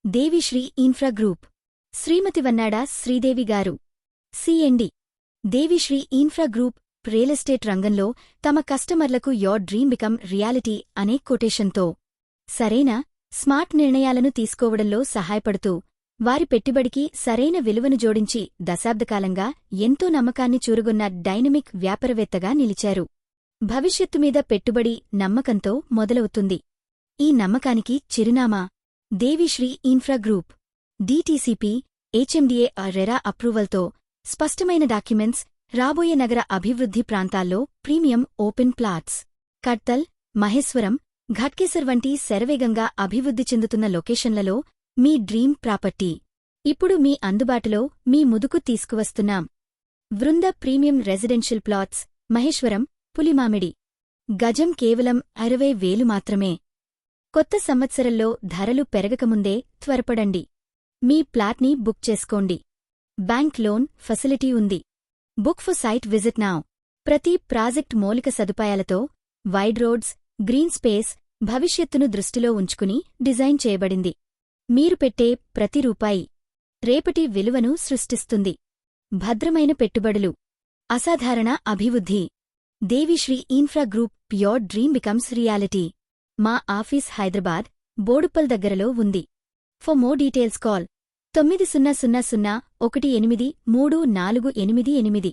Devi Sri infra group శ్రీమతి వన్నాడ శ్రీదేవి గారు CMD Devisri infra group real estate రంగంలో తమ కస్టమర్లకు యోర్ డ్రీమ్ బికమ్ రియాలిటీ అనే కొటేషన్తో సరైన స్మార్ట్ నిర్ణయాలను తీసుకోవడంలో సహాయపడుతూ వారి పెట్టుబడికి సరైన విలువను జోడించి దశాబ్దకాలంగా ఎంతో నమ్మకాన్ని చూరగొన్న డైనమిక్ వ్యాపారవేత్తగా నిలిచారు. భవిష్యత్తు మీద పెట్టుబడి నమ్మకంతో మొదలవుతుంది. ఈ నమ్మకానికి చిరునామా Devisri infra group DTCP HMDA RERA అప్రూవల్తో స్పష్టమైన డాక్యుమెంట్స్ రాబోయే నగర అభివృద్ధి ప్రాంతాల్లో premium open plots Kadthal, Maheshwaram, Ghatkesar వంటి శరవేగంగా అభివృద్ధి చెందుతున్న లొకేషన్లలో మీ డ్రీమ్ ప్రాపర్టీ ఇప్పుడు మీ అందుబాటులో మీ ముదుకు తీసుకువస్తున్నాం. Vrinda premium residential plots Maheshwaram, Pulimamidi. గజం కేవలం 60,000 మాత్రమే. కొత్త సంవత్సరంలో ధరలు పెరగకముందే త్వరపడండి. మీ ప్లాట్ని బుక్ చేసుకోండి. బ్యాంక్ లోన్ ఫెసిలిటీ ఉంది. Book for site visit now. ప్రతి ప్రాజెక్ట్ మౌలిక సదుపాయాలతో వైడ్ రోడ్స్, గ్రీన్ స్పేస్, భవిష్యత్తును దృష్టిలో ఉంచుకుని డిజైన్ చేయబడింది. మీరు పెట్టే ప్రతి రూపాయి రేపటి విలువను సృష్టిస్తుంది. భద్రమైన పెట్టుబడులు, అసాధారణ అభివృద్ధి. Devisri infra group your dream becomes reality. మా ఆఫీస్ హైదరాబాద్, బోడుప్పల్ దగ్గరలో ఉంది. For more details call 9000183488.